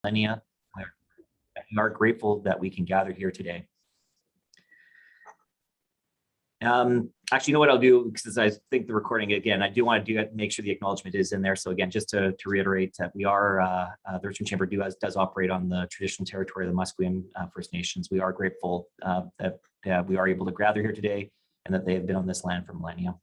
millennia. We are grateful that we can gather here today. Actually, you know what I'll do, because I think the recording, again, I do want to make sure the acknowledgement is in there. So again, just to reiterate that we are, the Richmond Chamber does operate on the traditional territory of the Musqueam First Nations. We are grateful that we are able to gather here today and that they have been on this land for millennia.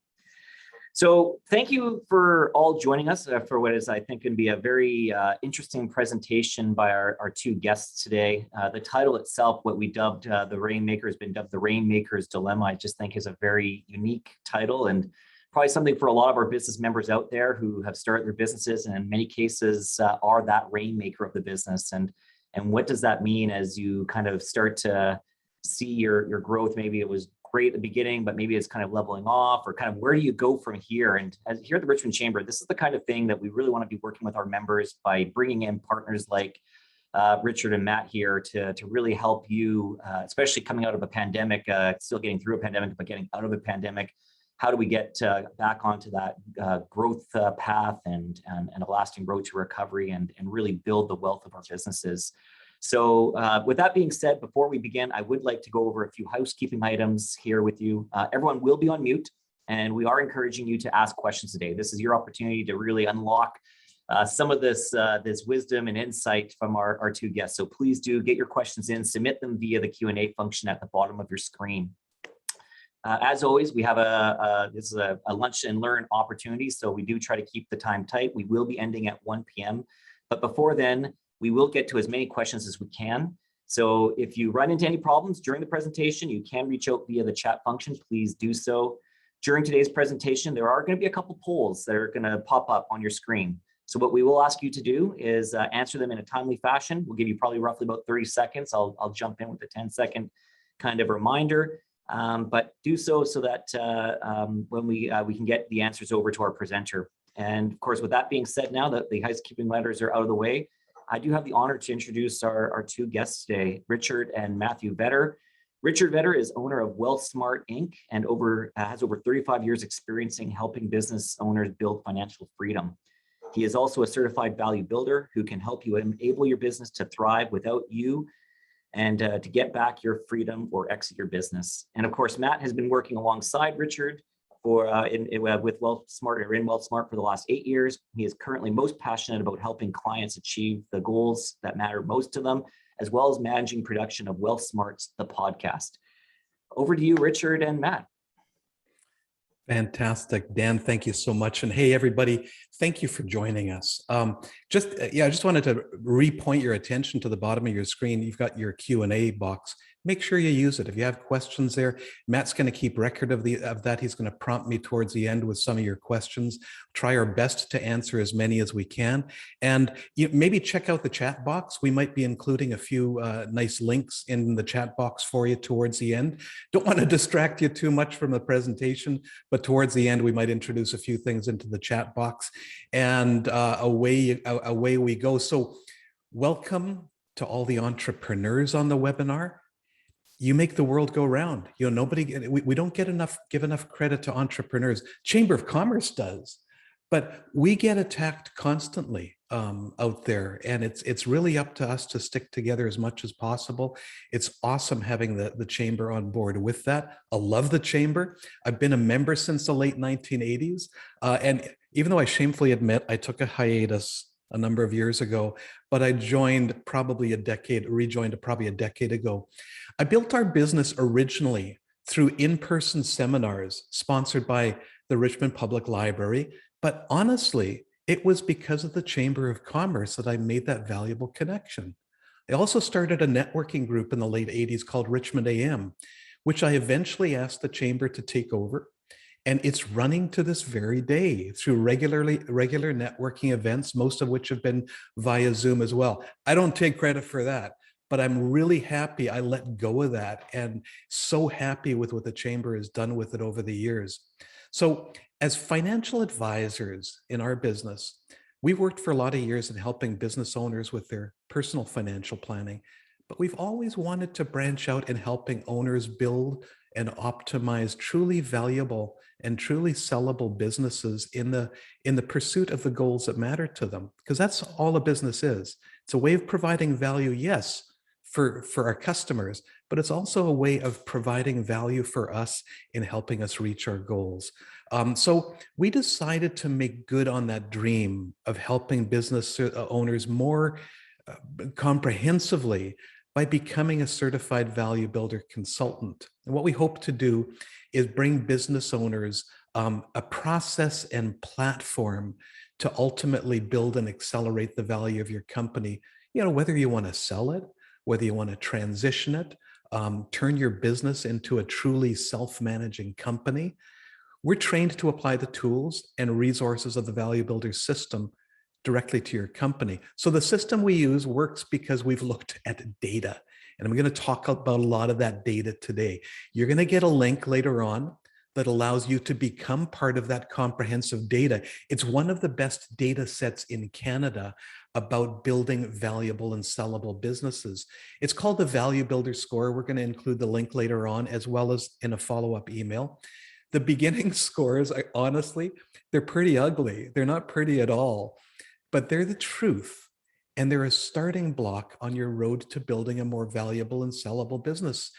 So thank you for all joining us for what is, I think, going to be a very interesting presentation by our two guests today. The title itself, what we dubbed the Rainmaker, has been dubbed the Rainmakers Dilemma. I just think is a very unique title and probably something for a lot of our business members out there who have started their businesses and in many cases are that rainmaker of the business. And what does that mean as you kind of start to see your growth? Maybe it was great at the beginning, but maybe it's kind of leveling off, or kind of where do you go from here? And as here at the Richmond Chamber, this is the kind of thing that we really want to be working with our members by bringing in partners like Richard and Matt here to really help you, especially coming out of a pandemic, still getting through a pandemic, but getting out of a pandemic. How do we get back onto that growth path and a lasting road to recovery and really build the wealth of our businesses? So with that being said, before we begin, I would like to go over a few housekeeping items here with you. Everyone will be on mute, and we are encouraging you to ask questions today. This is your opportunity to really unlock some of this wisdom and insight from our two guests. So please do get your questions in, submit them via the Q&A function at the bottom of your screen. As always, we have this is a lunch and learn opportunity, so we do try to keep the time tight. We will be ending at 1 p.m. But before then, we will get to as many questions as we can. So if you run into any problems during the presentation, you can reach out via the chat function. Please do so. During today's presentation, there are going to be a couple polls that are going to pop up on your screen. So what we will ask you to do is answer them in a timely fashion. We'll give you probably roughly about 30 seconds. I'll jump in with a 10-second kind of reminder, but do so that when we can get the answers over to our presenter. And of course, with that being said, now that the housekeeping letters are out of the way, I do have the honor to introduce our two guests today, Richard and Matthew Vetter. Richard Vetter is owner of Wealthsmart, Inc. and has over 35 years experiencing helping business owners build financial freedom. He is also a certified value builder who can help you enable your business to thrive without you and to get back your freedom or exit your business. And of course, Matt has been working alongside Richard with Wealthsmart or in Wealthsmart for the last 8 years. He is currently most passionate about helping clients achieve the goals that matter most to them, as well as managing production of Wealthsmart's The Podcast. Over to you, Richard and Matt. Fantastic, Dan. Thank you so much. And hey, everybody, thank you for joining us. I just wanted to repoint your attention to the bottom of your screen. You've got your Q&A box. Make sure you use it. If you have questions there, Matt's going to keep record of that. He's going to prompt me towards the end with some of your questions. Try our best to answer as many as we can. And maybe check out the chat box. We might be including a few nice links in the chat box for you towards the end. Don't want to distract you too much from the presentation, but towards the end, we might introduce a few things into the chat box, and away we go. So welcome to all the entrepreneurs on the webinar. You make the world go round. We don't give enough credit to entrepreneurs. Chamber of Commerce does, but we get attacked constantly out there, and it's really up to us to stick together as much as possible. It's awesome having the Chamber on board with that. I love the Chamber. I've been a member since the late 1980s, and even though I shamefully admit I took a hiatus a number of years ago, but I rejoined probably a decade ago. I built our business originally through in-person seminars sponsored by the Richmond Public Library, but honestly, it was because of the Chamber of Commerce that I made that valuable connection. I also started a networking group in the late 80s called Richmond AM, which I eventually asked the Chamber to take over. And it's running to this very day through regular networking events, most of which have been via Zoom as well. I don't take credit for that, but I'm really happy I let go of that, and so happy with what the Chamber has done with it over the years. So as financial advisors in our business, we worked for a lot of years in helping business owners with their personal financial planning, but we've always wanted to branch out in helping owners build and optimize truly valuable and truly sellable businesses in the pursuit of the goals that matter to them, because that's all a business is. It's a way of providing value, yes, for our customers, but it's also a way of providing value for us in helping us reach our goals. So we decided to make good on that dream of helping business owners more comprehensively by becoming a certified value builder consultant. And what we hope to do is bring business owners a process and platform to ultimately build and accelerate the value of your company. You know, whether you want to sell it, whether you want to transition it, turn your business into a truly self-managing company. We're trained to apply the tools and resources of the Value Builder system directly to your company. So the system we use works because we've looked at data. And I'm going to talk about a lot of that data today. You're going to get a link later on that allows you to become part of that comprehensive data. It's one of the best data sets in Canada about building valuable and sellable businesses. It's called the Value Builder Score. We're going to include the link later on, as well as in a follow-up email. The beginning scores, honestly, they're pretty ugly. They're not pretty at all, but they're the truth. And they're a starting block on your road to building a more valuable and sellable business.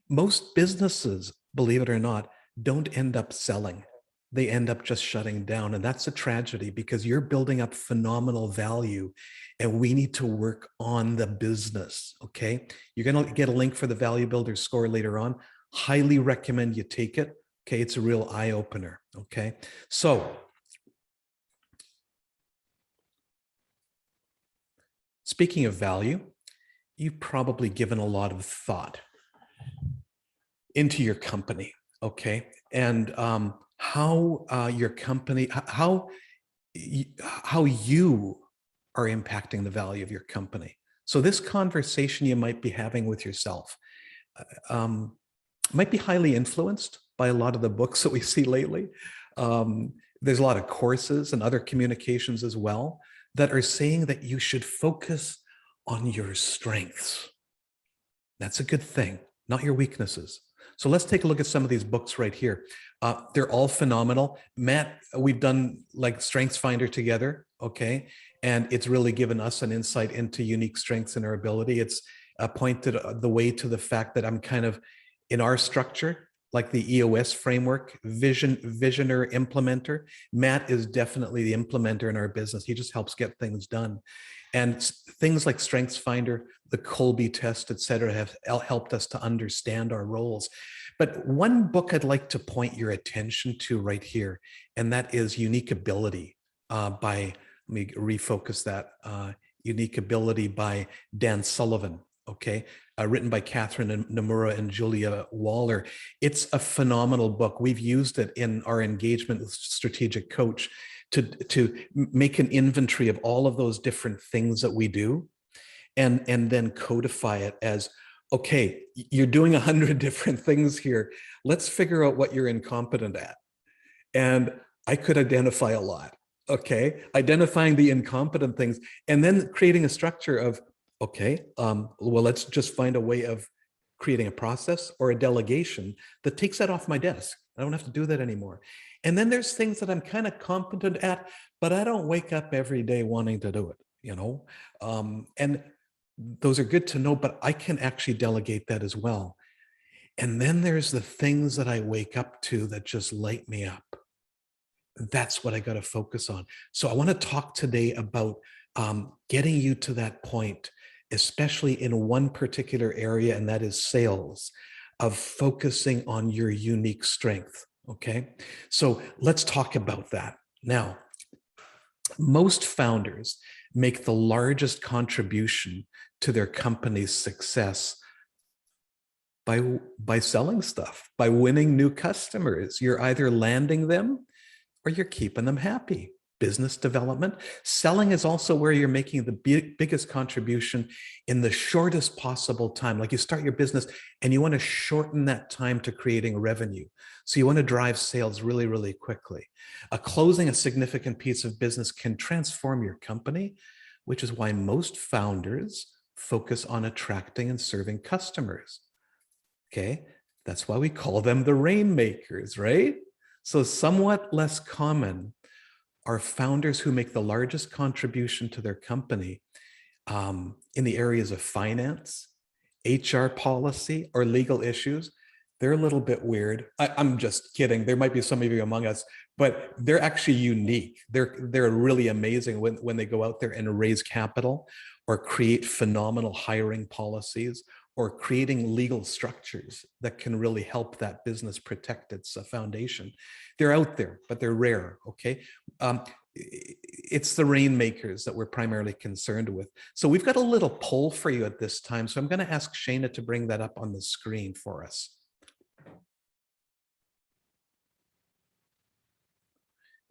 Most businesses, believe it or not, don't end up selling. They end up just shutting down. And that's a tragedy because you're building up phenomenal value and we need to work on the business, okay? You're gonna get a link for the Value Builder Score later on. Highly recommend you take it, okay? It's a real eye-opener, okay? So, speaking of value, you've probably given a lot of thought into your company, okay? And how your company, how you are impacting the value of your company. So this conversation you might be having with yourself might be highly influenced by a lot of the books that we see lately. There's a lot of courses and other communications as well that are saying that you should focus on your strengths. That's a good thing, not your weaknesses. So let's take a look at some of these books right here. They're all phenomenal. Matt, we've done like Strengths Finder together, okay? And it's really given us an insight into unique strengths and our ability. It's pointed the way to the fact that I'm kind of in our structure, like the EOS framework, visioner, implementer. Matt is definitely the implementer in our business. He just helps get things done. And things like Strengths Finder, the Colby test, et cetera, have helped us to understand our roles. But one book I'd like to point your attention to right here, and that is Unique Ability by, let me refocus that, Unique Ability by Dan Sullivan, okay? Written by Catherine Nomura and Julia Waller. It's a phenomenal book. We've used it in our engagement with Strategic Coach to make an inventory of all of those different things that we do and then codify it as, okay, you're doing 100 different things here. Let's figure out what you're incompetent at. And I could identify a lot, okay? Identifying the incompetent things and then creating a structure of, okay, well, let's just find a way of creating a process or a delegation that takes that off my desk. I don't have to do that anymore. And then there's things that I'm kind of competent at, but I don't wake up every day wanting to do it, you know? And those are good to know, but I can actually delegate that as well. And then there's the things that I wake up to that just light me up. That's what I got to focus on. So I want to talk today about getting you to that point, especially in one particular area, and that is sales, of focusing on your unique strength, okay? So let's talk about that. Now, most founders make the largest contribution to their company's success by selling stuff, by winning new customers. You're either landing them or you're keeping them happy. Business development. Selling is also where you're making the biggest contribution in the shortest possible time. Like you start your business and you want to shorten that time to creating revenue. So you want to drive sales really, really quickly. Closing a significant piece of business can transform your company, which is why most founders focus on attracting and serving customers. Okay, that's why we call them the Rainmakers, right? So somewhat less common are founders who make the largest contribution to their company in the areas of finance, HR policy, or legal issues, they're a little bit weird. I'm just kidding. There might be some of you among us, but they're actually unique. They're really amazing when they go out there and raise capital or create phenomenal hiring policies or creating legal structures that can really help that business protect its foundation. They're out there, but they're rare, okay? It's the Rainmakers that we're primarily concerned with. So we've got a little poll for you at this time. So I'm going to ask Shayna to bring that up on the screen for us.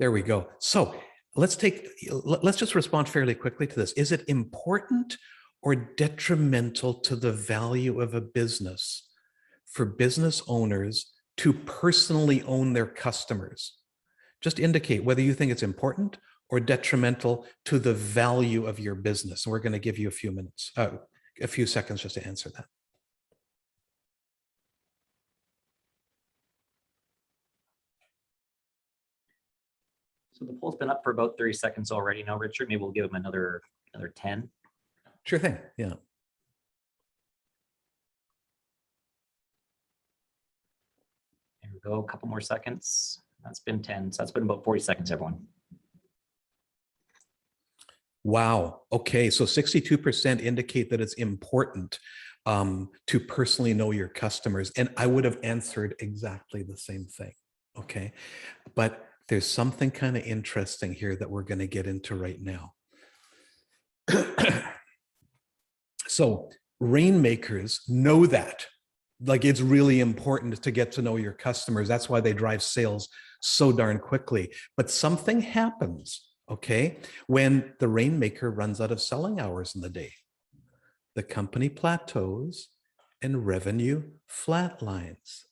There we go. So let's just respond fairly quickly to this. Is it important or detrimental to the value of a business for business owners to personally own their customers? Just indicate whether you think it's important or detrimental to the value of your business. And we're going to give you a few minutes, a few seconds just to answer that. So the poll's been up for about 30 seconds already now, Richard. Maybe we'll give them another 10. Sure thing. Yeah. There we go. A couple more seconds. That's been 10. So that's been about 40 seconds, everyone. Wow. Okay. So 62% indicate that it's important to personally know your customers. And I would have answered exactly the same thing. Okay. But there's something kind of interesting here that we're going to get into right now. So Rainmakers know that. Like, it's really important to get to know your customers. That's why they drive sales so darn quickly. But something happens, okay, when the Rainmaker runs out of selling hours in the day. The company plateaus and revenue flatlines.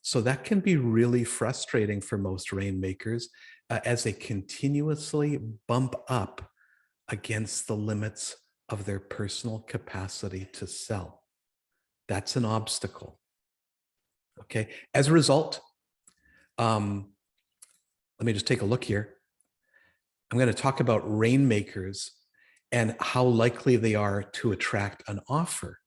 So that can be really frustrating for most Rainmakers as they continuously bump up against the limits of their personal capacity to sell. That's an obstacle. Okay. As a result, let me just take a look here. I'm going to talk about Rainmakers and how likely they are to attract an offer.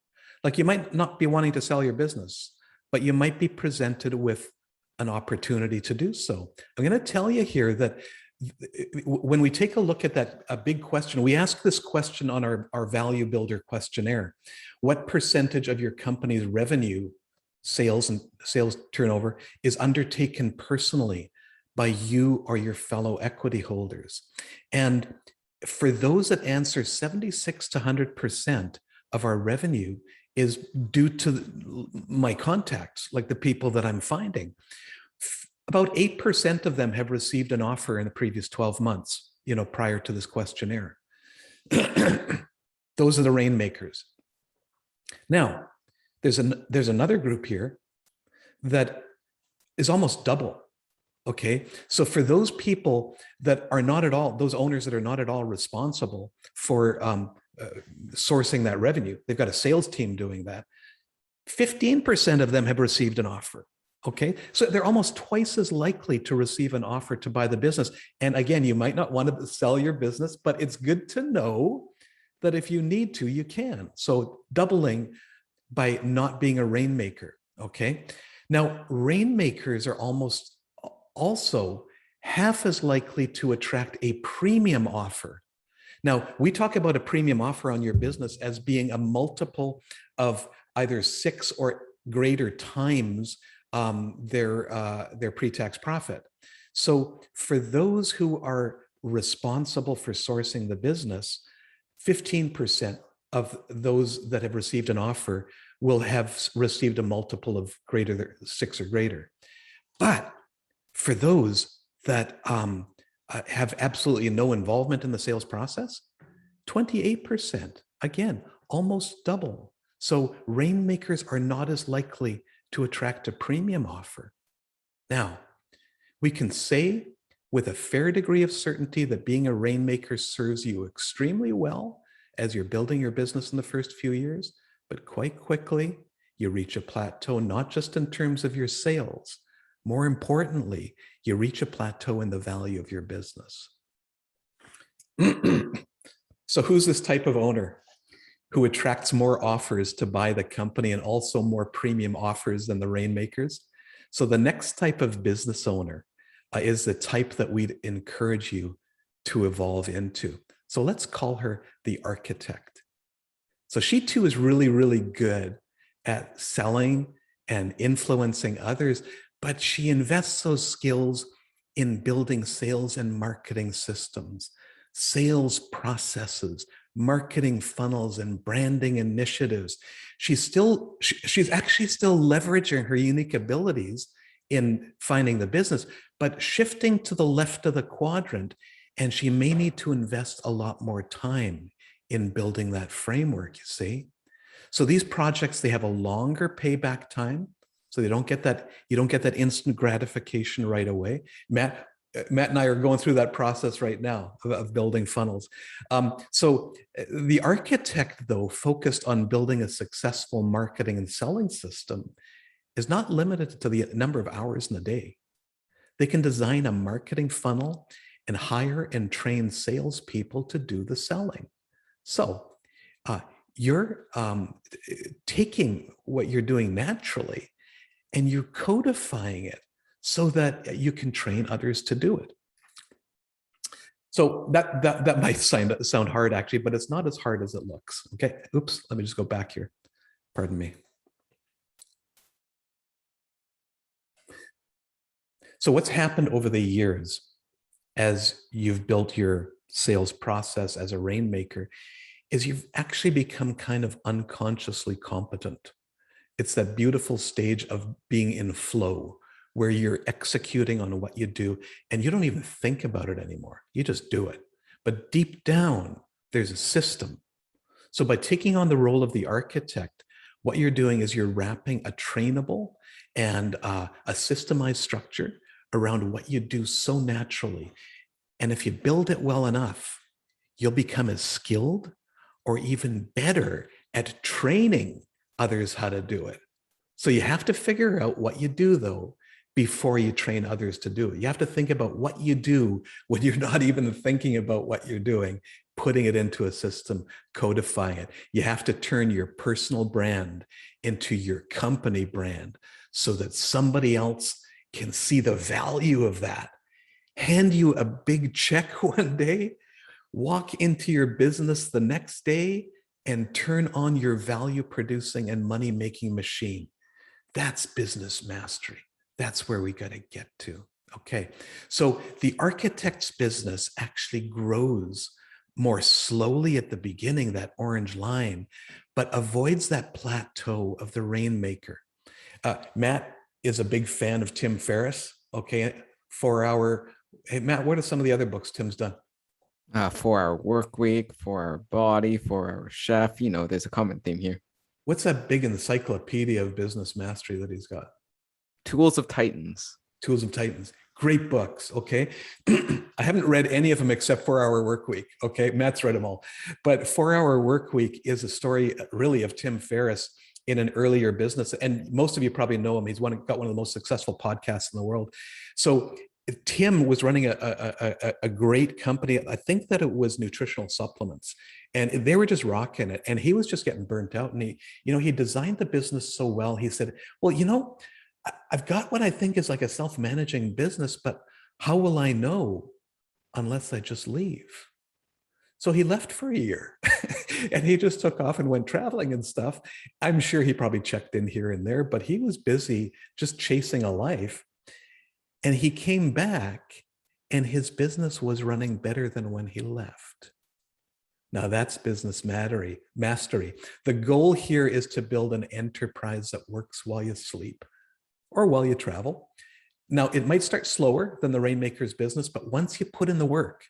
Like, you might not be wanting to sell your business, but you might be presented with an opportunity to do so. I'm going to tell you here that when we take a look at that, a big question, we ask this question on our Value Builder questionnaire. What percentage of your company's revenue, sales and sales turnover, is undertaken personally by you or your fellow equity holders? And for those that answer, 76 to 100% of our revenue is due to my contacts, like the people that I'm finding. About 8% of them have received an offer in the previous 12 months, prior to this questionnaire. Those are the Rainmakers. Now, there's another group here that is almost double. Okay, so for those people that are not at all, those owners that are not at all responsible for sourcing that revenue, they've got a sales team doing that. 15% of them have received an offer. Okay, so they're almost twice as likely to receive an offer to buy the business. And again, you might not want to sell your business, but it's good to know that if you need to, you can. So doubling by not being a Rainmaker. Okay, now Rainmakers are almost also half as likely to attract a premium offer. Now, we talk about a premium offer on your business as being a multiple of either 6 or greater times their pre-tax profit. So for those who are responsible for sourcing the business, 15% of those that have received an offer will have received a multiple of greater than 6 or greater. But for those that have absolutely no involvement in the sales process, 28%, again, almost double. So Rainmakers are not as likely to attract a premium offer. Now, we can say with a fair degree of certainty that being a Rainmaker serves you extremely well as you're building your business in the first few years, but quite quickly, you reach a plateau, not just in terms of your sales. More importantly, you reach a plateau in the value of your business. So who's this type of owner who attracts more offers to buy the company and also more premium offers than the Rainmakers? So the next type of business owner is the type that we'd encourage you to evolve into. So let's call her the architect. So she too is really, really good at selling and influencing others, but she invests those skills in building sales and marketing systems, sales processes, marketing funnels, and branding initiatives. She's actually still leveraging her unique abilities in finding the business, but shifting to the left of the quadrant, and she may need to invest a lot more time in building that framework, you see. So these projects, they have a longer payback time, so you don't get that instant gratification right away. Matt and I are going through that process right now of building funnels. So the architect, though, focused on building a successful marketing and selling system is not limited to the number of hours in the day. They can design a marketing funnel and hire and train salespeople to do the selling. So you're taking what you're doing naturally and you're codifying it so that you can train others to do it. So that might sound hard, actually, but it's not as hard as it looks. Okay, oops, let me just go back here. Pardon me. So what's happened over the years as you've built your sales process as a Rainmaker is you've actually become kind of unconsciously competent. It's that beautiful stage of being in flow where you're executing on what you do and you don't even think about it anymore. You just do it. But deep down, there's a system. So by taking on the role of the architect, what you're doing is you're wrapping a trainable and a systemized structure around what you do so naturally. And if you build it well enough, you'll become as skilled or even better at training others how to do it. So you have to figure out what you do, though, before you train others to do it. You have to think about what you do when you're not even thinking about what you're doing, putting it into a system, codifying it. You have to turn your personal brand into your company brand so that somebody else can see the value of that, hand you a big check one day, walk into your business the next day, and turn on your value producing and money making machine. That's business mastery. That's where we got to get to. Okay. So the architect's business actually grows more slowly at the beginning, that orange line, but avoids that plateau of the Rainmaker. Matt is a big fan of Tim Ferriss. Okay. 4 Hour. Hey, Matt, what are some of the other books Tim's done? 4 Hour Work Week, 4 Hour Body, 4 Hour Chef. You know, there's a common theme here. What's that big encyclopedia of business mastery that he's got? Tools of Titans. Tools of Titans. Great books. Okay. I haven't read any of them except 4 Hour Work Week. Okay. Matt's read them all. But 4 Hour Work Week is a story really of Tim Ferriss in an earlier business. And most of you probably know him. He's got one of the most successful podcasts in the world. So Tim was running a great company. I think that it was nutritional supplements, and they were just rocking it. And he was just getting burnt out. And he designed the business so well. He said, well, I've got what I think is like a self-managing business, but how will I know unless I just leave? So he left for a year and he just took off and went traveling and stuff. I'm sure he probably checked in here and there, but he was busy just chasing a life. And he came back and his business was running better than when he left. Now that's business mastery. The goal here is to build an enterprise that works while you sleep or while you travel. Now it might start slower than the Rainmaker's business, but once you put in the work,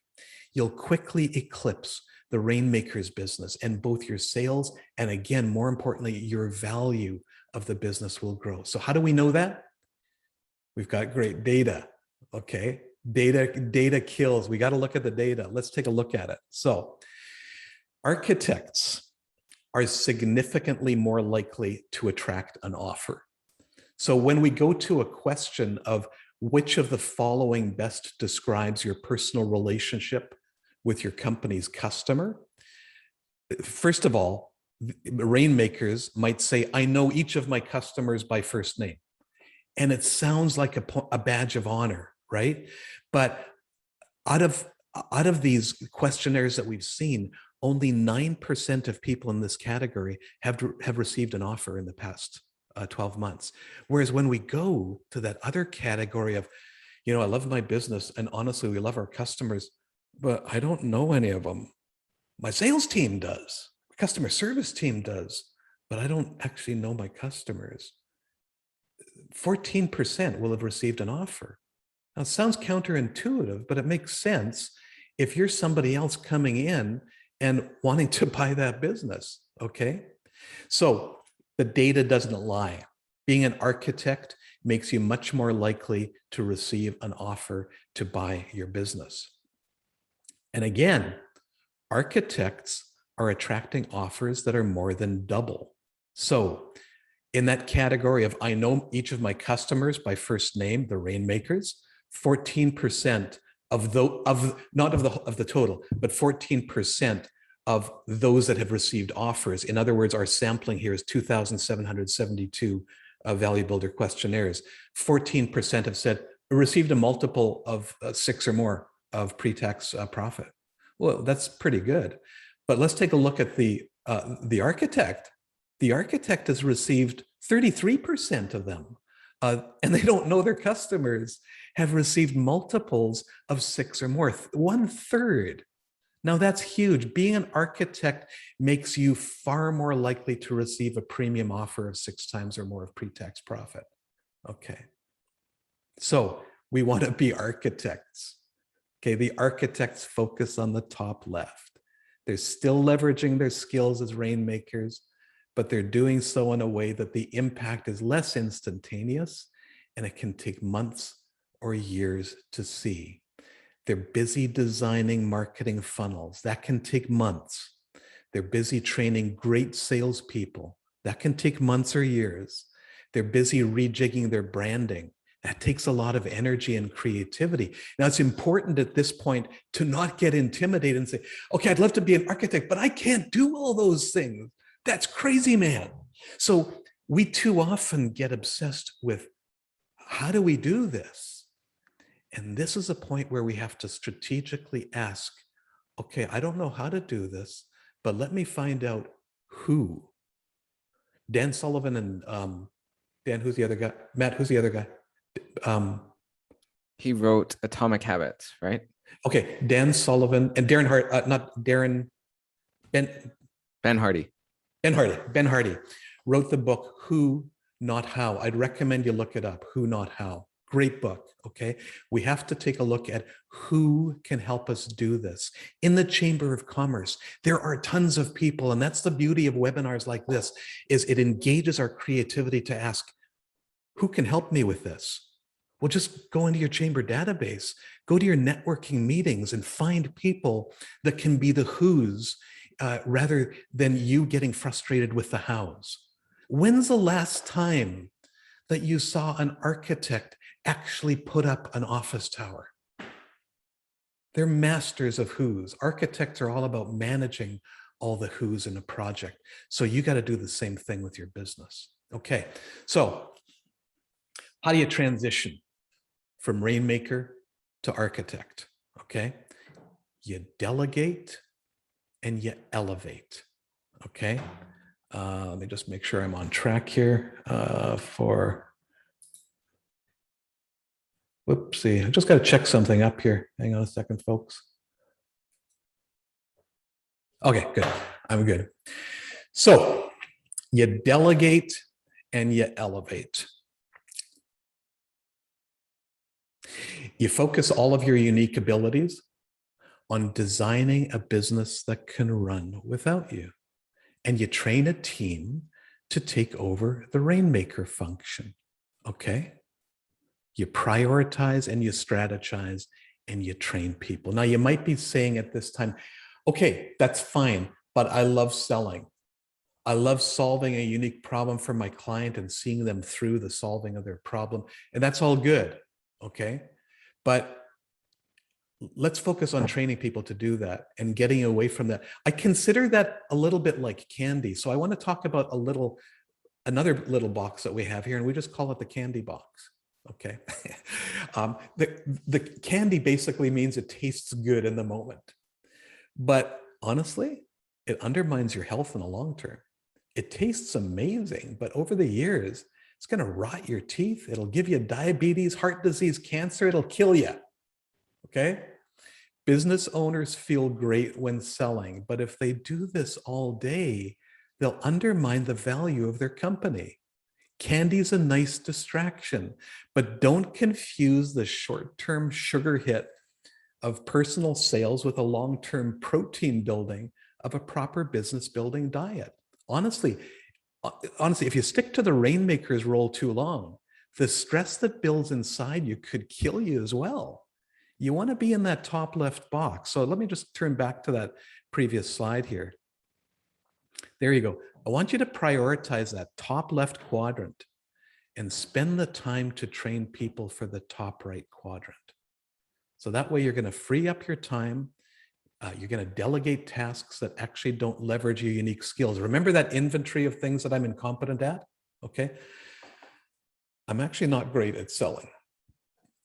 you'll quickly eclipse the Rainmaker's business, and both your sales and, again, more importantly, your value of the business will grow. So how do we know that? We've got great data, okay? Data kills. We got to look at the data. Let's take a look at it. So architects are significantly more likely to attract an offer. So when we go to a question of which of the following best describes your personal relationship with your company's customer, First of all, Rainmakers might say, I know each of my customers by first name. And it sounds like a badge of honor, right? But out of these questionnaires that we've seen, only 9% of people in this category have received an offer in the past 12 months. Whereas when we go to that other category of, I love my business and honestly, we love our customers, but I don't know any of them. My sales team does, my customer service team does, but I don't actually know my customers. 14% will have received an offer. Now, it sounds counterintuitive, but it makes sense if you're somebody else coming in and wanting to buy that business, okay? So the data doesn't lie. Being an architect makes you much more likely to receive an offer to buy your business. And again, architects are attracting offers that are more than double. So in that category of, I know each of my customers by first name, the Rainmakers, 14% of the total, but 14% of those that have received offers. In other words, our sampling here is 2,772 Value Builder questionnaires. 14% have said, received a multiple of 6 or more of pre-tax profit. Well, that's pretty good. But let's take a look at the architect. The architect has received 33% of them, and they don't know their customers, have received multiples of 6 or more, 1/3. Now that's huge. Being an architect makes you far more likely to receive a premium offer of 6 times or more of pre-tax profit. Okay. So we want to be architects. Okay, the architects focus on the top left. They're still leveraging their skills as Rainmakers, but they're doing so in a way that the impact is less instantaneous and it can take months or years to see. They're busy designing marketing funnels. That can take months. They're busy training great salespeople. That can take months or years. They're busy rejigging their branding. That takes a lot of energy and creativity. Now, it's important at this point to not get intimidated and say, okay, I'd love to be an architect, but I can't do all those things. That's crazy, man. So we too often get obsessed with, how do we do this? And this is a point where we have to strategically ask, okay, I don't know how to do this, but let me find out who. Dan Sullivan and Dan, who's the other guy? Matt, who's the other guy? He wrote Atomic Habits, right? Okay, Dan Sullivan and Darren Hart, not Darren, Ben Hardy. Ben Hardy wrote the book, Who, Not How. I'd recommend you look it up, Who, Not How. Great book, okay? We have to take a look at who can help us do this. In the Chamber of Commerce, there are tons of people, and that's the beauty of webinars like this, is it engages our creativity to ask, who can help me with this? Well, just go into your chamber database, go to your networking meetings and find people that can be the who's rather than you getting frustrated with the hows. When's the last time that you saw an architect actually put up an office tower? They're masters of who's. Architects are all about managing all the who's in a project. So you got to do the same thing with your business. Okay, so how do you transition from Rainmaker to architect? Okay, you delegate and you elevate. Okay, let me just make sure I'm on track here whoopsie, I just got to check something up here. Hang on a second, folks. Okay, good. I'm good. So you delegate and you elevate. You focus all of your unique abilities on designing a business that can run without you. And you train a team to take over the Rainmaker function, okay? You prioritize and you strategize and you train people. Now, you might be saying at this time, okay, that's fine, but I love selling. I love solving a unique problem for my client and seeing them through the solving of their problem. And that's all good, okay? But let's focus on training people to do that and getting away from that. I consider that a little bit like candy. So I want to talk about another little box that we have here, and we just call it the candy box. Okay. The candy basically means it tastes good in the moment, but honestly, it undermines your health in the long term. It tastes amazing, but over the years, it's going to rot your teeth. It'll give you diabetes, heart disease, cancer. It'll kill you. Okay. Business owners feel great when selling, but if they do this all day, they'll undermine the value of their company. Candy's a nice distraction, but don't confuse the short-term sugar hit of personal sales with a long-term protein building of a proper business building diet. Honestly, if you stick to the Rainmaker's role too long, the stress that builds inside you could kill you as well. You want to be in that top left box. So let me just turn back to that previous slide here. There you go. I want you to prioritize that top left quadrant and spend the time to train people for the top right quadrant. So that way you're going to free up your time. You're going to delegate tasks that actually don't leverage your unique skills. Remember that inventory of things that I'm incompetent at? Okay. I'm actually not great at selling.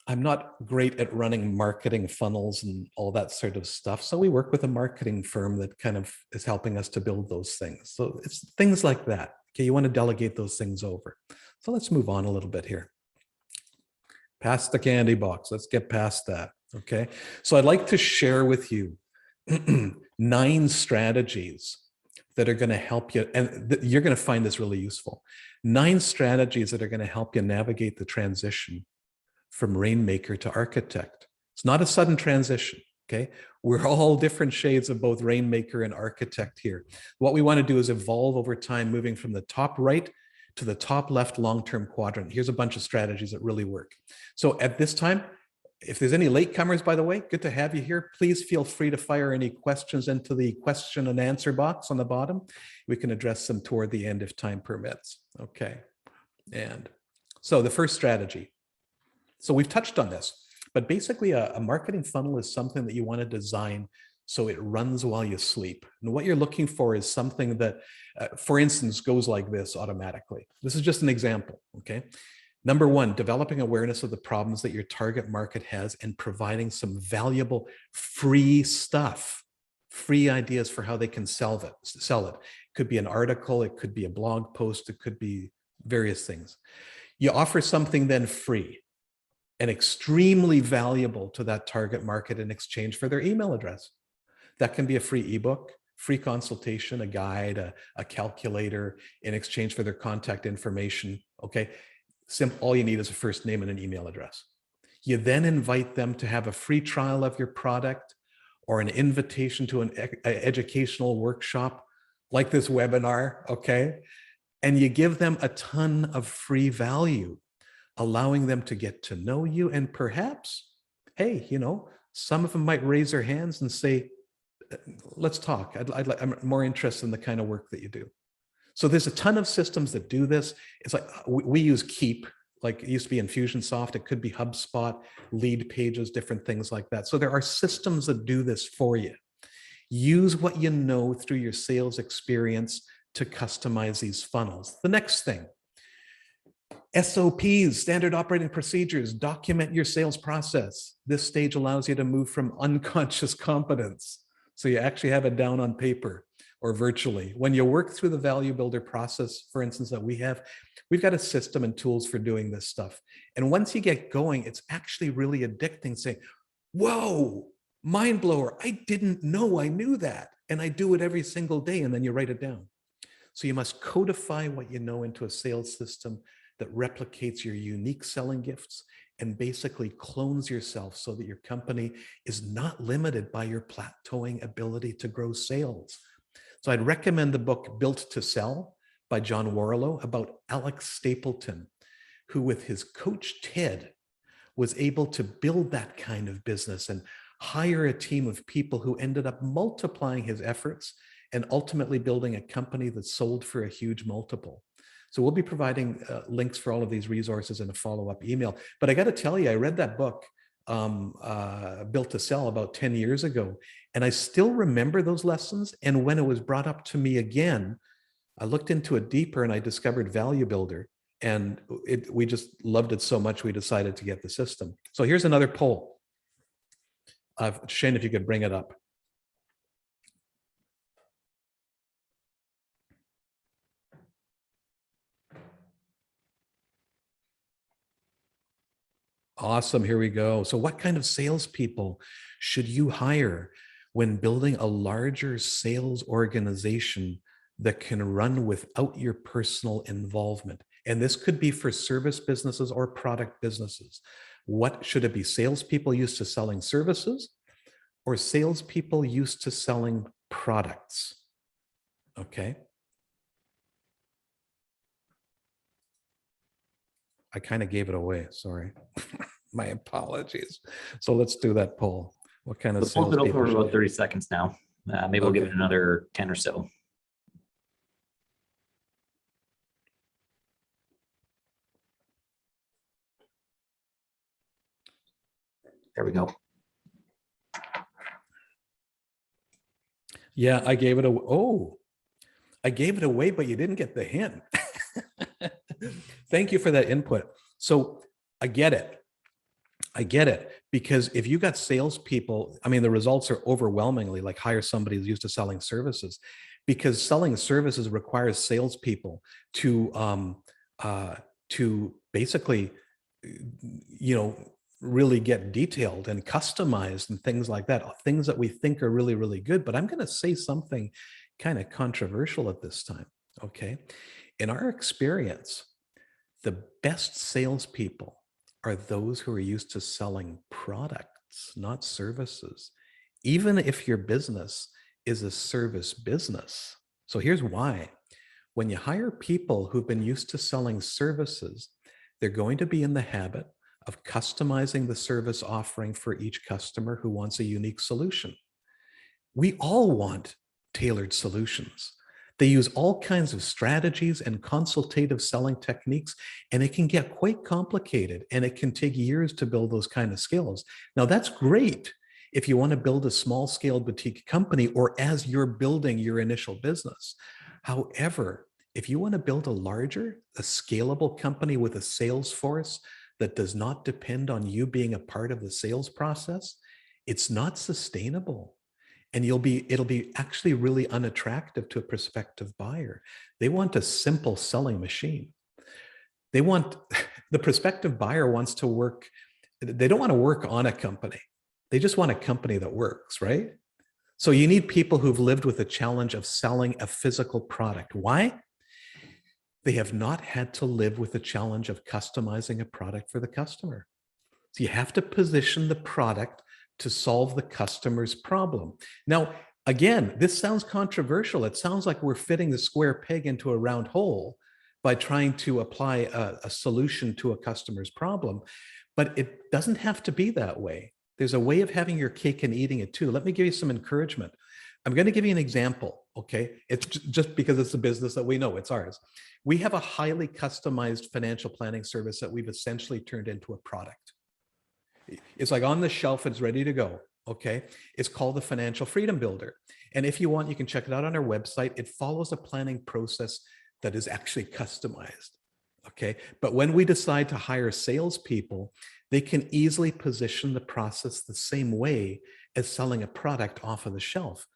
I'm not great at running marketing funnels and all that sort of stuff. So we work with a marketing firm that kind of is helping us to build those things. So it's things like that. Okay, you want to delegate those things over. So let's move on a little bit here. Past the candy box. Let's get past that. Okay. So I'd like to share with you 9 strategies that are going to help you. And you're going to find this really useful. 9 strategies that are going to help you navigate the transition from Rainmaker to architect. It's not a sudden transition, okay? We're all different shades of both Rainmaker and architect here. What we want to do is evolve over time, moving from the top right to the top left long-term quadrant. Here's a bunch of strategies that really work. So at this time, if there's any latecomers, by the way, good to have you here. Please feel free to fire any questions into the question and answer box on the bottom. We can address them toward the end if time permits, okay? And so the first strategy. So we've touched on this, but basically a marketing funnel is something that you want to design so it runs while you sleep. And what you're looking for is something that, for instance, goes like this automatically. This is just an example, okay? Number 1, developing awareness of the problems that your target market has and providing some valuable free stuff, free ideas for how they can sell it. It could be an article, it could be a blog post, it could be various things. You offer something then free and extremely valuable to that target market in exchange for their email address. That can be a free ebook, free consultation, a guide, a calculator in exchange for their contact information, okay? All you need is a first name and an email address. You then invite them to have a free trial of your product or an invitation to an educational workshop like this webinar, okay? And you give them a ton of free value, allowing them to get to know you. And perhaps, hey, you know, some of them might raise their hands and say, let's talk. I'm more interested in the kind of work that you do. So there's a ton of systems that do this. It's like we use Keep, like it used to be Infusionsoft. It could be HubSpot, Lead Pages, different things like that. So there are systems that do this for you. Use what you know through your sales experience to customize these funnels. The next thing, SOPs, standard operating procedures, document your sales process. This stage allows you to move from unconscious competence. So you actually have it down on paper or virtually. When you work through the value builder process, for instance, that we've got a system and tools for doing this stuff. And once you get going, it's actually really addicting, saying, whoa, mind blower, I didn't know I knew that. And I do it every single day, and then you write it down. So you must codify what you know into a sales system that replicates your unique selling gifts and basically clones yourself so that your company is not limited by your plateauing ability to grow sales. So I'd recommend the book Built to Sell by John Warlow about Alex Stapleton, who with his coach Ted was able to build that kind of business and hire a team of people who ended up multiplying his efforts and ultimately building a company that sold for a huge multiple. So we'll be providing links for all of these resources in a follow-up email. But I got to tell you, I read that book Built to Sell about 10 years ago. And I still remember those lessons. And when it was brought up to me again, I looked into it deeper and I discovered Value Builder. And we just loved it so much, we decided to get the system. So here's another poll. Shane, if you could bring it up. Awesome, here we go. So what kind of salespeople should you hire when building a larger sales organization that can run without your personal involvement? And this could be for service businesses or product businesses. What should it be? Salespeople used to selling services or salespeople used to selling products? Okay. I kind of gave it away, sorry. My apologies. So let's do that poll. What kind of The poll's been open for salespeople? about 30 seconds now. Maybe we'll give it another 10 or so. There we go. Yeah, I gave it away. Oh, I gave it away, but you didn't get the hint. Thank you for that input. So I get it. I get it. Because if you got salespeople, I mean, the results are overwhelmingly like hire somebody who's used to selling services, because selling services requires salespeople to basically, really get detailed and customized and things like that, things that we think are really, really good. But I'm going to say something kind of controversial at this time. Okay. In our experience, the best salespeople are those who are used to selling products, not services, even if your business is a service business. So here's why. When you hire people who've been used to selling services, they're going to be in the habit of customizing the service offering for each customer who wants a unique solution. We all want tailored solutions. They use all kinds of strategies and consultative selling techniques, and it can get quite complicated, and it can take years to build those kind of skills. Now, that's great if you want to build a small-scale boutique company or as you're building your initial business. However, if you want to build a scalable company with a sales force that does not depend on you being a part of the sales process, it's not sustainable. And it'll be actually really unattractive to a prospective buyer. They want a simple selling machine. The prospective buyer wants to work. They don't want to work on a company. They just want a company that works, right? So you need people who've lived with the challenge of selling a physical product. Why? They have not had to live with the challenge of customizing a product for the customer. So you have to position the product to solve the customer's problem. Now, again, this sounds controversial. It sounds like we're fitting the square peg into a round hole by trying to apply a solution to a customer's problem, but it doesn't have to be that way. There's a way of having your cake and eating it too. Let me give you some encouragement. I'm going to give you an example, okay? It's just because it's a business that we know, it's ours. We have a highly customized financial planning service that we've essentially turned into a product. It's like on the shelf, it's ready to go, okay? It's called the Financial Freedom Builder. And if you want, you can check it out on our website. It follows a planning process that is actually customized, okay? But when we decide to hire salespeople, they can easily position the process the same way as selling a product off of the shelf,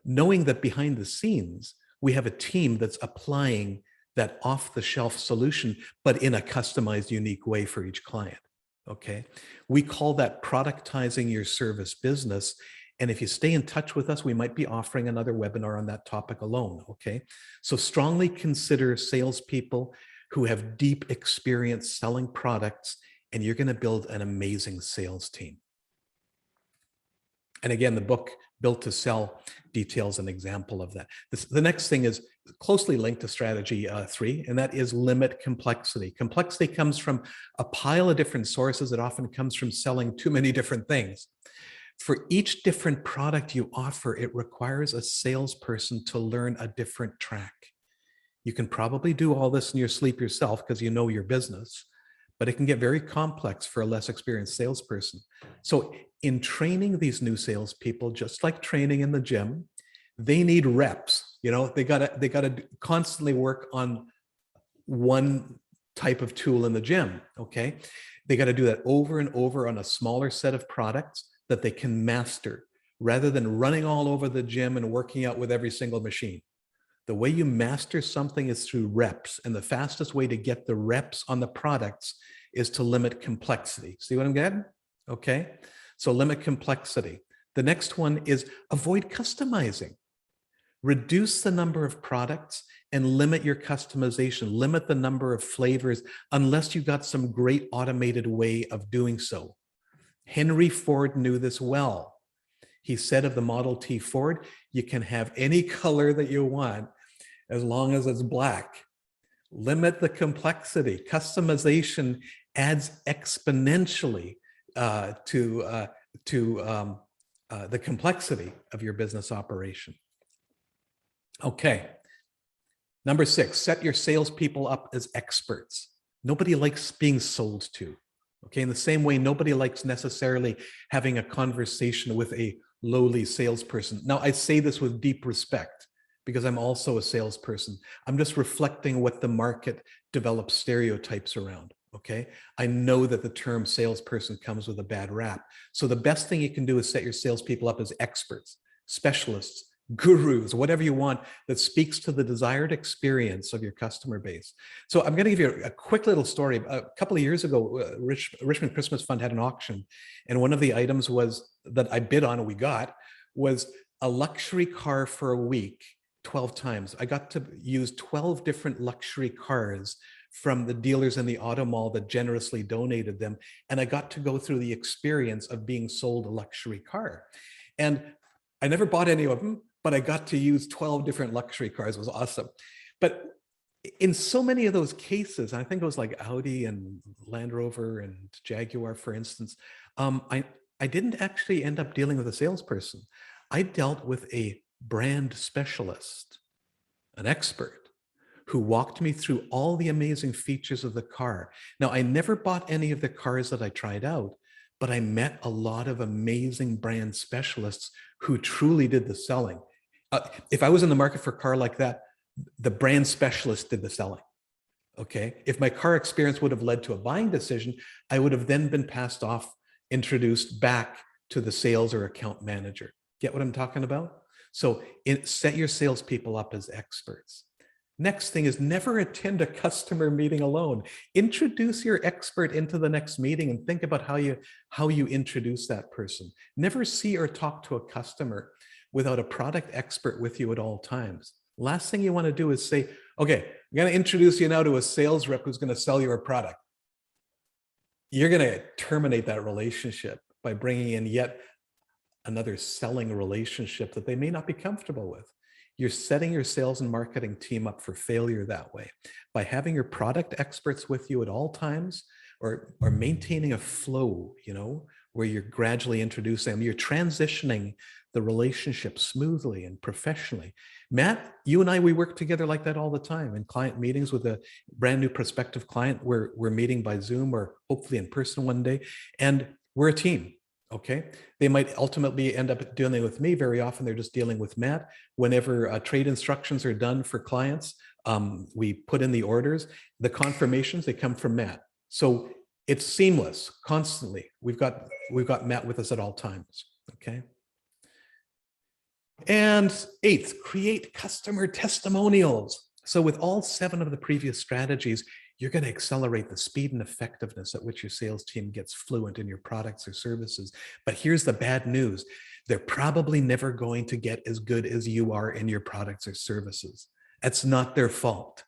knowing that behind the scenes, we have a team that's applying that off-the-shelf solution, but in a customized, unique way for each client. Okay, we call that productizing your service business. And if you stay in touch with us, we might be offering another webinar on that topic alone. Okay, so strongly consider salespeople who have deep experience selling products, and you're going to build an amazing sales team. And again, the book Built to Sell details an example of that. The next thing is closely linked to strategy 3, and that is limit complexity. Complexity comes from a pile of different sources. It often comes from selling too many different things. For each different product you offer, it requires a salesperson to learn a different track. You can probably do all this in your sleep yourself because you know your business, but it can get very complex for a less experienced salesperson. So in training these new salespeople, just like training in the gym, they need reps. You know, they gotta constantly work on one type of tool in the gym. Okay, they got to do that over and over on a smaller set of products that they can master, rather than running all over the gym and working out with every single machine. The way you master something is through reps, and the fastest way to get the reps on the products is to limit complexity. See what I'm getting? Okay, so limit complexity. The next one is avoid customizing. Reduce the number of products and limit your customization. Limit the number of flavors unless you got some great automated way of doing so. Henry Ford knew this well. He said of the Model T Ford, you can have any color that you want as long as it's black. Limit the complexity. Customization adds exponentially to the complexity of your business operation. Okay. Number 6, set your salespeople up as experts. Nobody likes being sold to. Okay. In the same way, nobody likes necessarily having a conversation with a lowly salesperson. Now, I say this with deep respect because I'm also a salesperson. I'm just reflecting what the market develops stereotypes around. Okay. I know that the term salesperson comes with a bad rap. So the best thing you can do is set your salespeople up as experts, specialists, gurus, whatever you want that speaks to the desired experience of your customer base. So I'm going to give you a quick little story. A couple of years ago, Richmond Christmas Fund had an auction, and one of the items was that I bid on and we got was a luxury car for a week, 12 times. I got to use 12 different luxury cars from the dealers in the auto mall that generously donated them, and I got to go through the experience of being sold a luxury car. And I never bought any of them, but I got to use 12 different luxury cars. It was awesome. But in so many of those cases, I think it was like Audi and Land Rover and Jaguar, for instance, I didn't actually end up dealing with a salesperson. I dealt with a brand specialist, an expert, who walked me through all the amazing features of the car. Now, I never bought any of the cars that I tried out, but I met a lot of amazing brand specialists who truly did the selling. If I was in the market for a car like that, the brand specialist did the selling. Okay. If my car experience would have led to a buying decision, I would have then been passed off, introduced back to the sales or account manager. Get what I'm talking about? So set your salespeople up as experts. Next thing is never attend a customer meeting alone. Introduce your expert into the next meeting and think about how you introduce that person. Never see or talk to a customer without a product expert with you at all times. Last thing you want to do is say, okay, I'm going to introduce you now to a sales rep who's going to sell you a product. You're going to terminate that relationship by bringing in yet another selling relationship that they may not be comfortable with. You're setting your sales and marketing team up for failure that way. By having your product experts with you at all times, or maintaining a flow, where you're gradually introducing them, you're transitioning the relationship smoothly and professionally. Matt, you and I, we work together like that all the time in client meetings with a brand new prospective client. We're meeting by Zoom or hopefully in person one day, and we're a team. Okay. They might ultimately end up dealing with me. Very often they're just dealing with Matt. Whenever trade instructions are done for clients, we put in the orders, the confirmations, they come from Matt. So it's seamless constantly. We've got Matt with us at all times. Okay. And 8th, create customer testimonials. So with all 7 of the previous strategies, you're going to accelerate the speed and effectiveness at which your sales team gets fluent in your products or services. But here's the bad news. They're probably never going to get as good as you are in your products or services. That's not their fault,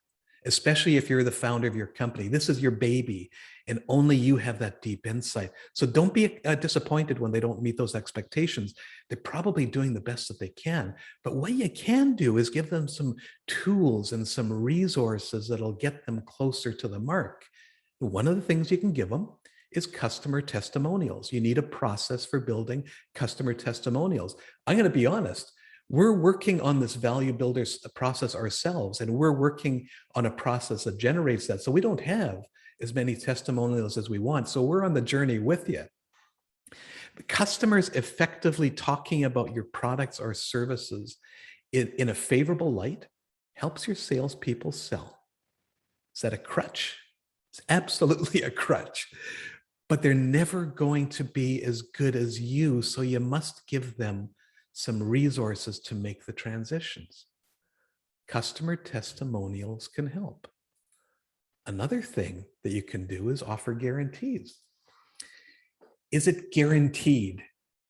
especially if you're the founder of your company. This is your baby, and only you have that deep insight. So don't be disappointed when they don't meet those expectations. They're probably doing the best that they can. But what you can do is give them some tools and some resources that'll get them closer to the mark. One of the things you can give them is customer testimonials. You need a process for building customer testimonials. I'm going to be honest. We're working on this value builders process ourselves, and we're working on a process that generates that. So we don't have as many testimonials as we want. So we're on the journey with you. Customers effectively talking about your products or services in a favorable light helps your salespeople sell. Is that a crutch? It's absolutely a crutch, but they're never going to be as good as you. So you must give them some resources to make the transitions. Customer testimonials can help. Another thing that you can do is offer guarantees. Is it guaranteed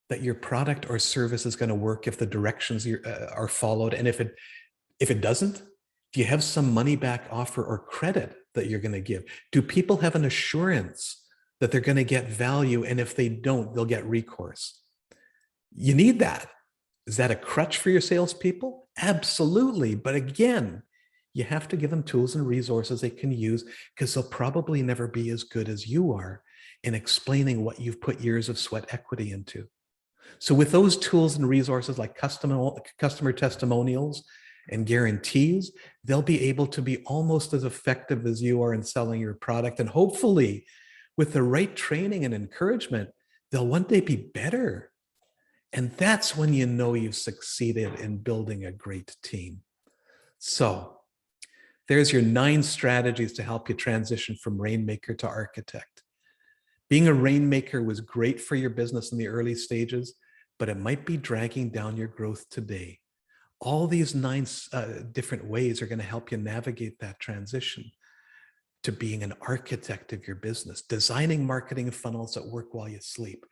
that your product or service is going to work if the directions are followed? And if it doesn't, do you have some money back offer or credit that you're going to give? Do people have an assurance that they're going to get value? And if they don't, they'll get recourse. You need that. Is that a crutch for your salespeople? Absolutely. But again, you have to give them tools and resources they can use, because they'll probably never be as good as you are in explaining what you've put years of sweat equity into. So with those tools and resources like customer testimonials and guarantees, they'll be able to be almost as effective as you are in selling your product. And hopefully with the right training and encouragement, they'll one day be better. And that's when you know you've succeeded in building a great team. So there's your 9 strategies to help you transition from Rainmaker to architect. Being a Rainmaker was great for your business in the early stages, but it might be dragging down your growth today. All these 9 different ways are going to help you navigate that transition to being an architect of your business, designing marketing funnels that work while you sleep,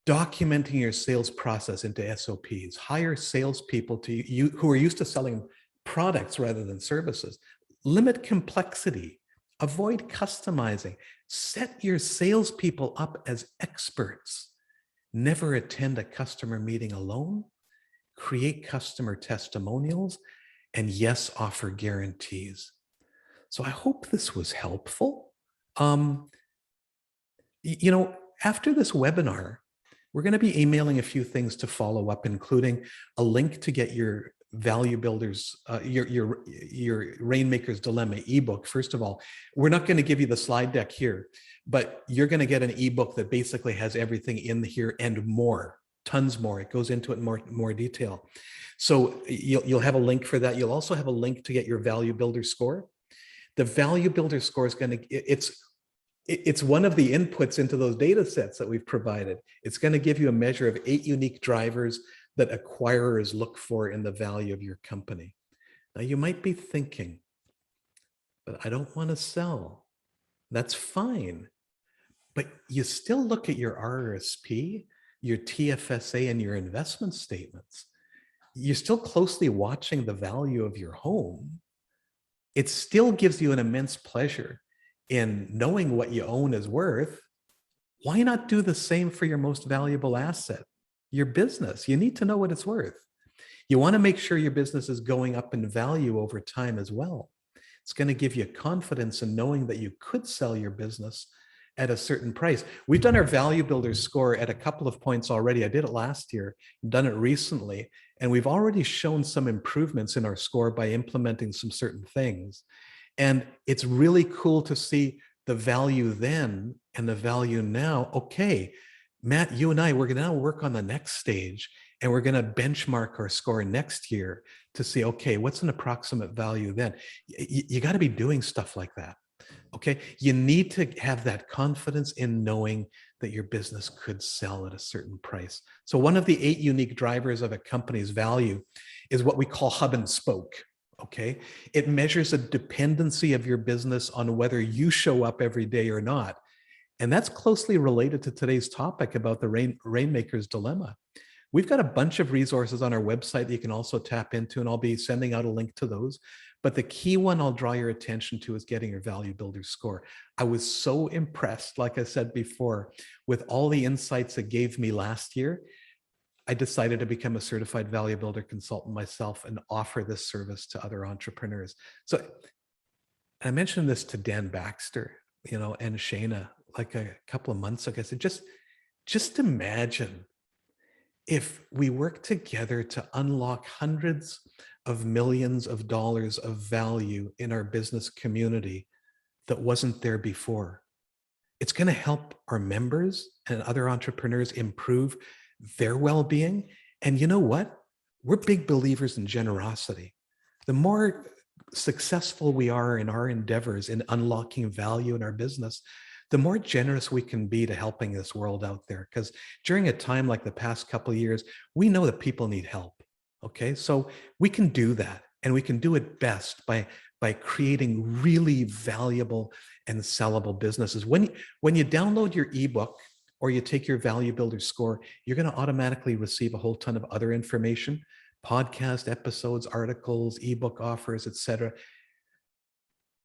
documenting your sales process into SOPs, hire salespeople who are used to selling products rather than services, limit complexity, avoid customizing, set your salespeople up as experts, never attend a customer meeting alone, create customer testimonials, and yes, offer guarantees. So I hope this was helpful. After this webinar, we're going to be emailing a few things to follow up, including a link to get your Value Builders, your Rainmakers Dilemma ebook. First of all, we're not going to give you the slide deck here, but you're going to get an ebook that basically has everything in here and more, tons more. It goes into it in more detail. So you'll have a link for that. You'll also have a link to get your Value Builder score. The Value Builder score is going to, it's one of the inputs into those data sets that we've provided. It's going to give you a measure of 8 unique drivers that acquirers look for in the value of your company. Now you might be thinking, but I don't want to sell. That's fine. But you still look at your RRSP, your TFSA, and your investment statements. You're still closely watching the value of your home. It still gives you an immense pleasure in knowing what you own is worth. Why not do the same for your most valuable asset, your business? You need to know what it's worth. You want to make sure your business is going up in value over time as well. It's going to give you confidence in knowing that you could sell your business at a certain price. We've done our Value Builders score at a couple of points already. I did it last year, done it recently, and we've already shown some improvements in our score by implementing some certain things. And it's really cool to see the value then and the value now. Okay, Matt, you and I, we're going to now work on the next stage, and we're going to benchmark our score next year to see, okay, what's an approximate value then? You got to be doing stuff like that. Okay, you need to have that confidence in knowing that your business could sell at a certain price. So one of the 8 unique drivers of a company's value is what we call hub and spoke. Okay, it measures a dependency of your business on whether you show up every day or not. And that's closely related to today's topic about the Rainmakers Dilemma. We've got a bunch of resources on our website that you can also tap into, and I'll be sending out a link to those. But the key one I'll draw your attention to is getting your Value Builder score. I was so impressed, like I said before, with all the insights it gave me last year. I decided to become a certified Value Builder consultant myself and offer this service to other entrepreneurs. So I mentioned this to Dan Baxter, and Shayna like a couple of months ago. I said, just imagine if we work together to unlock hundreds of millions of dollars of value in our business community that wasn't there before. It's going to help our members and other entrepreneurs improve their well-being. And you know what? We're big believers in generosity. The more successful we are in our endeavors in unlocking value in our business, the more generous we can be to helping this world out there. Because during a time like the past couple of years, we know that people need help. Okay, so we can do that, and we can do it best by creating really valuable and sellable businesses. When you download your ebook or you take your Value Builder score, you're going to automatically receive a whole ton of other information, podcast episodes, articles, ebook offers, etc.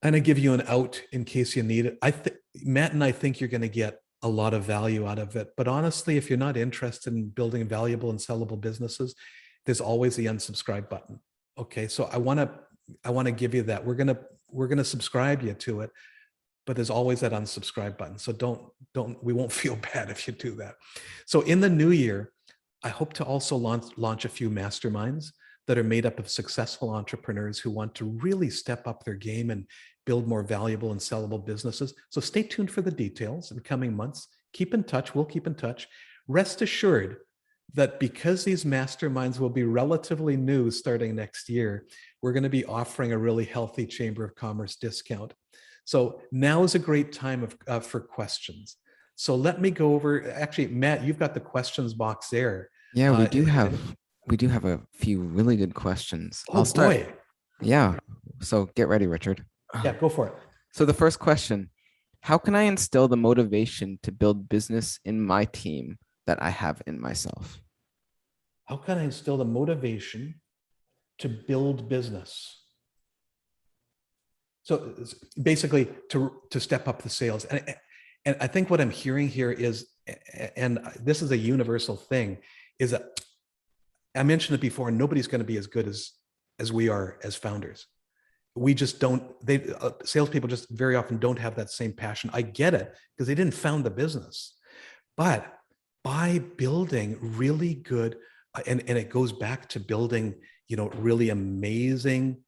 And I give you an out in case you need it. Matt and I think you're going to get a lot of value out of it. But honestly, if you're not interested in building valuable and sellable businesses, there's always the unsubscribe button. Okay, so I want to give you that. We're gonna subscribe you to it, but there's always that unsubscribe button. So we won't feel bad if you do that. So in the new year, I hope to also launch a few masterminds that are made up of successful entrepreneurs who want to really step up their game and build more valuable and sellable businesses. So stay tuned for the details in coming months. Keep in touch. We'll keep in touch. Rest assured that because these masterminds will be relatively new starting next year, we're going to be offering a really healthy Chamber of Commerce discount. So now is a great time for questions. So let me go over, actually, Matt, you've got the questions box there. Yeah, we do have a few really good questions. Oh, boy. Yeah. So get ready, Richard. Yeah, go for it. So the first question, how can I instill the motivation to build business in my team that I have in myself? How can I instill the motivation to build business? So basically to step up the sales. And I think what I'm hearing here is, and this is a universal thing, is that I mentioned it before, nobody's going to be as good as we are as founders. We just don't, salespeople just very often don't have that same passion. I get it, because they didn't found the business. But by building really good, and it goes back to building, really amazing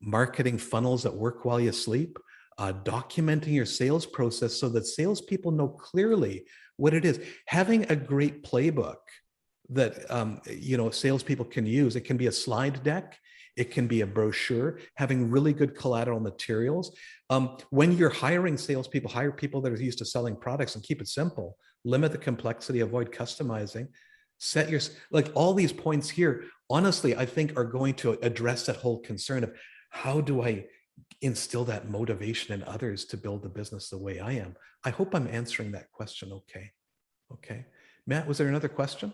marketing funnels that work while you sleep, documenting your sales process so that salespeople know clearly what it is. Having a great playbook that salespeople can use. It can be a slide deck. It can be a brochure. Having really good collateral materials. When you're hiring salespeople, hire people that are used to selling products and keep it simple. Limit the complexity. Avoid customizing. Set your, like all these points here, honestly, I think are going to address that whole concern of how do I instill that motivation in others to build the business the way I am. I hope I'm answering that question okay. Okay. Matt, was there another question?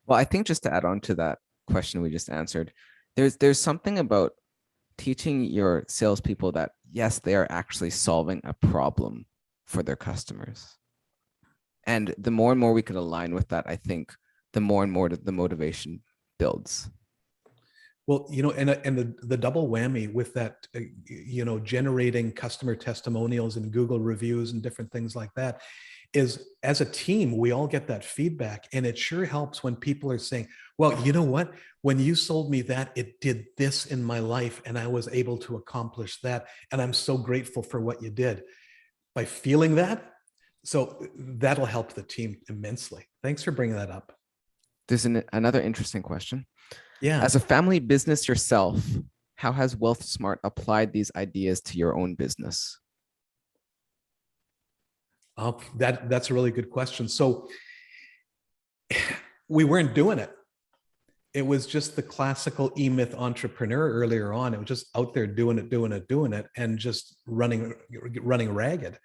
Well, I think just to add on to that question we just answered, there's something about teaching your salespeople that, yes, they are actually solving a problem for their customers. And the more and more we can align with that, I think the more and more the motivation builds. Well, and the double whammy with that, generating customer testimonials and Google reviews and different things like that is, as a team, we all get that feedback. And it sure helps when people are saying, well, you know what, when you sold me that, it did this in my life and I was able to accomplish that. And I'm so grateful for what you did. By feeling that, so that'll help the team immensely. Thanks for bringing that up. There's another interesting question. Yeah. As a family business yourself, how has Wealthsmart applied these ideas to your own business? That's a really good question. So we weren't doing it. It was just the classical E-Myth entrepreneur earlier on. It was just out there doing it, and just running ragged.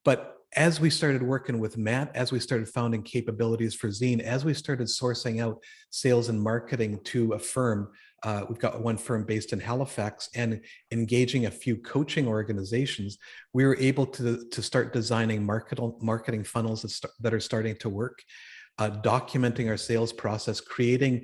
But as we started working with Matt, as we started founding capabilities for Zine, as we started sourcing out sales and marketing to a firm, we've got one firm based in Halifax, and engaging a few coaching organizations, we were able to start designing marketing funnels that are starting to work, documenting our sales process, creating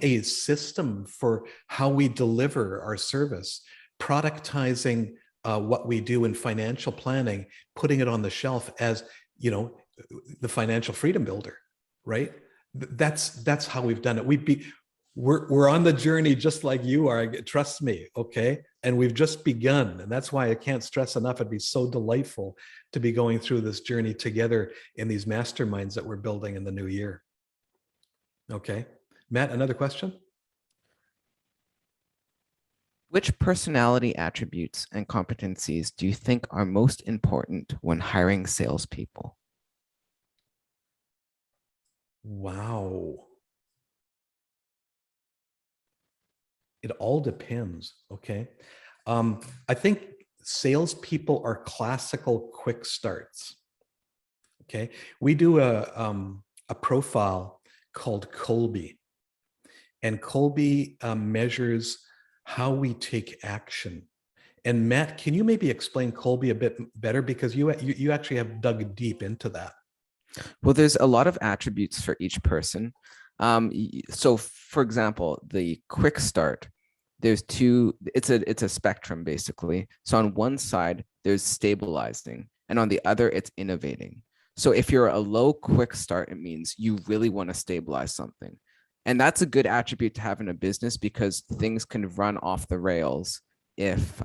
a system for how we deliver our service, productizing what we do in financial planning, putting it on the shelf as, the financial freedom builder, right? That's how we've done it. We're on the journey just like you are. Trust me. Okay. And we've just begun. And that's why I can't stress enough. It'd be so delightful to be going through this journey together in these masterminds that we're building in the new year. Okay. Matt, another question? Which personality attributes and competencies do you think are most important when hiring salespeople? Wow. It all depends. Okay. I think salespeople are classical quick starts. Okay. We do a profile called Colby, and Colby measures how we take action. And Matt, can you maybe explain Colby a bit better, because you actually have dug deep into that? Well, there's a lot of attributes for each person. So for example, the quick start, there's two, it's a spectrum basically. So on one side, there's stabilizing, and on the other, it's innovating. So if you're a low quick start, it means you really want to stabilize something. And that's a good attribute to have in a business, because things can run off the rails if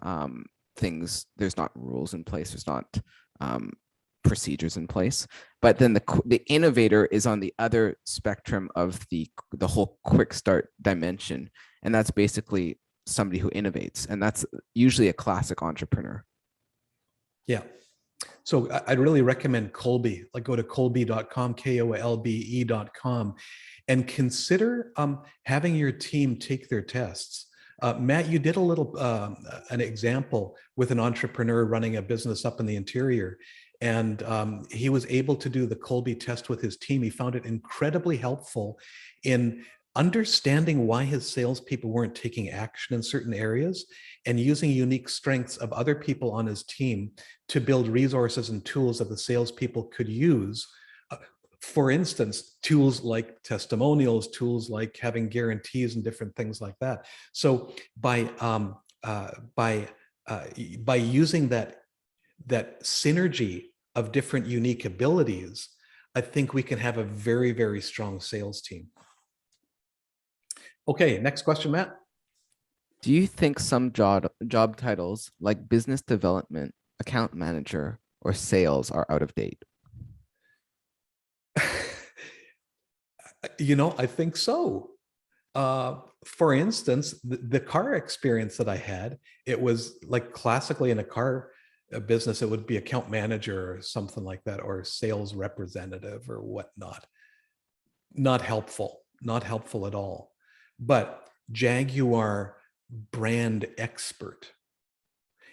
there's not rules in place, there's not procedures in place. But then the innovator is on the other spectrum of the whole quick start dimension. And that's basically somebody who innovates. And that's usually a classic entrepreneur. Yeah. So I'd really recommend Colby, like go to colby.com, KOLBE.com, and consider having your team take their tests. Matt, you did a little, an example with an entrepreneur running a business up in the interior. And he was able to do the Colby test with his team. He found it incredibly helpful in understanding why his salespeople weren't taking action in certain areas, and using unique strengths of other people on his team to build resources and tools that the salespeople could use. For instance, tools like testimonials, tools like having guarantees and different things like that. So by using that synergy of different unique abilities, I think we can have a very, very strong sales team. Okay, next question, Matt. Do you think some job titles like business development, account manager, or sales are out of date? I think so. For instance, the car experience that I had, it was like classically in a car business, it would be account manager or something like that, or sales representative or whatnot. Not helpful at all. But Jaguar brand expert,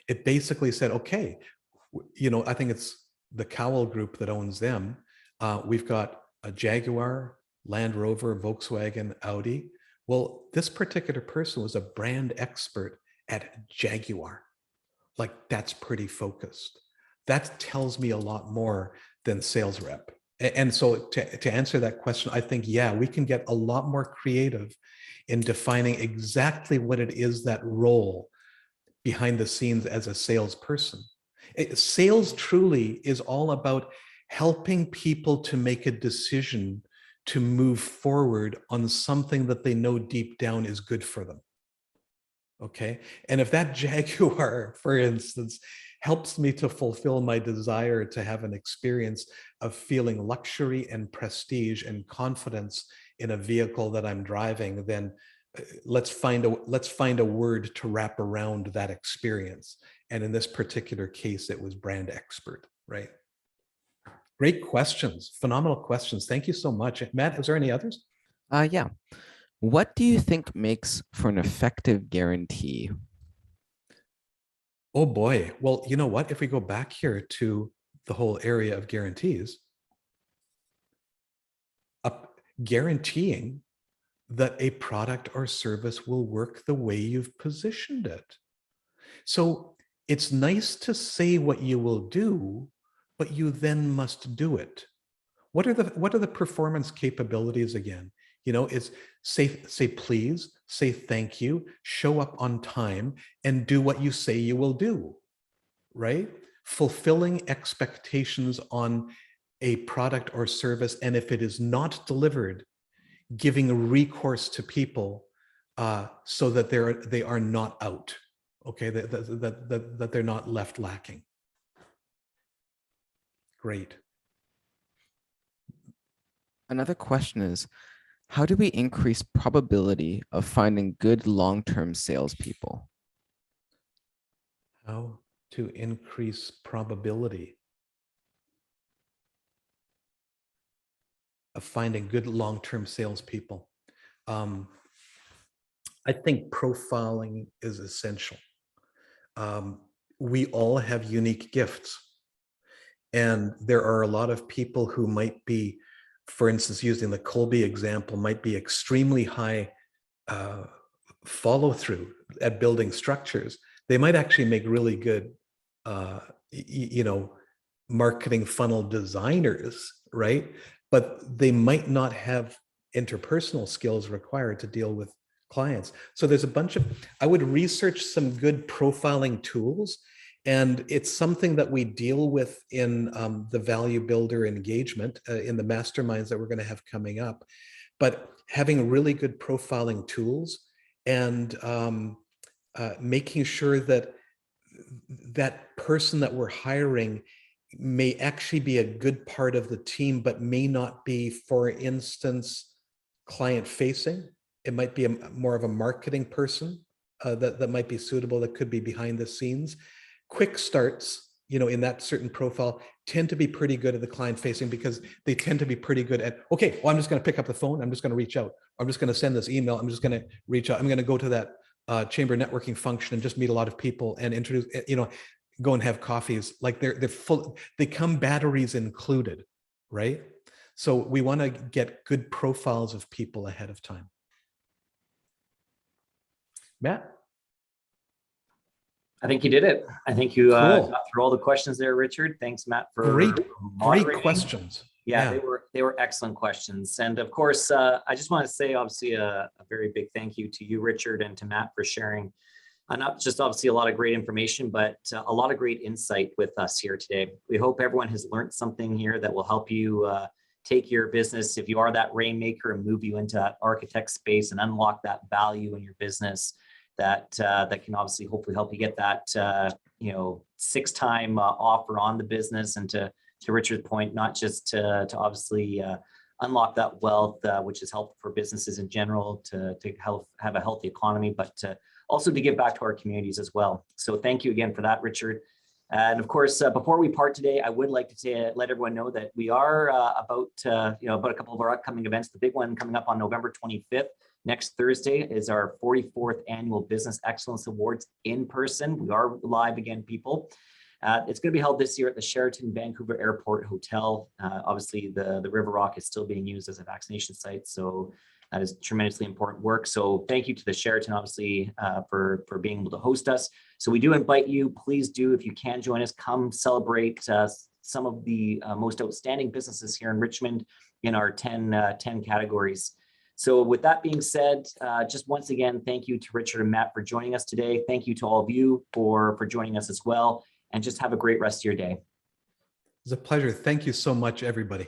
it basically said, okay, I think it's the Cowell Group that owns them. We've got a Jaguar, Land Rover, Volkswagen, Audi. Well, this particular person was a brand expert at Jaguar. Like, that's pretty focused. That tells me a lot more than sales rep. And so to answer that question, I think, yeah, we can get a lot more creative in defining exactly what it is, that role behind the scenes as a salesperson. Sales truly is all about helping people to make a decision to move forward on something that they know deep down is good for them. Okay. And if that Jaguar, for instance, helps me to fulfill my desire to have an experience of feeling luxury and prestige and confidence in a vehicle that I'm driving, then let's find a word to wrap around that experience. And in this particular case, it was brand expert, right? Great questions, phenomenal questions. Thank you so much. Matt, is there any others? Yeah. What do you think makes for an effective guarantee? Oh boy. Well, you know what? If we go back here to the whole area of guarantees, guaranteeing that a product or service will work the way you've positioned it. So it's nice to say what you will do, but you then must do it. What are the performance capabilities again? It's say please, say thank you, show up on time, and do what you say you will do, right? Fulfilling expectations on a product or service, and if it is not delivered, giving recourse to people so that they are not out, Okay, that they're not left lacking. Great. Another question is, how do we increase probability of finding good long-term salespeople? How to increase probability of finding good long-term salespeople. I think profiling is essential. We all have unique gifts. And there are a lot of people who might be, for instance, using the Colby example, might be extremely high follow through at building structures. They might actually make really good, marketing funnel designers, right? But they might not have interpersonal skills required to deal with clients. So there's a bunch of, I would research some good profiling tools. And it's something that we deal with in the value builder engagement in the masterminds that we're going to have coming up. But having really good profiling tools and making sure that that person that we're hiring may actually be a good part of the team, but may not be, for instance, client facing. It might be more of a marketing person that might be suitable, that could be behind the scenes. Quick starts, in that certain profile tend to be pretty good at the client facing, because they tend to be pretty good at, okay, well, I'm just going to pick up the phone. I'm just going to reach out. I'm just going to send this email. I'm just going to reach out. I'm going to go to that chamber networking function and just meet a lot of people and introduce, go and have coffees. Like they're full, they come batteries included, right? So we want to get good profiles of people ahead of time. Matt? I think you did it. I think you Cool. got through all the questions there, Richard. Thanks, Matt, for great moderating. questions. Yeah, they were excellent questions. And of course, I just want to say, obviously, a very big thank you to you, Richard, and to Matt for sharing not just obviously a lot of great information, but a lot of great insight with us here today. We hope everyone has learned something here that will help you take your business, if you are that rainmaker, and move you into that architect space and unlock that value in your business. That can obviously hopefully help you get that 6-time offer on the business, and to Richard's point, not just to obviously unlock that wealth, which is helpful for businesses in general to have a healthy economy, but also to give back to our communities as well. So thank you again for that, Richard. And of course, before we part today, I would like to let everyone know that we are about a couple of our upcoming events. The big one coming up on November 25th. Next Thursday is our 44th annual Business Excellence Awards in person. We are live again, people. It's going to be held this year at the Sheraton Vancouver Airport Hotel. Obviously, the River Rock is still being used as a vaccination site, so that is tremendously important work. So thank you to the Sheraton, obviously, for being able to host us. So we do invite you. Please do, if you can join us, come celebrate some of the most outstanding businesses here in Richmond in our 10 categories. So with that being said, just once again, thank you to Richard and Matt for joining us today. Thank you to all of you for joining us as well. And just have a great rest of your day. It's a pleasure. Thank you so much, everybody.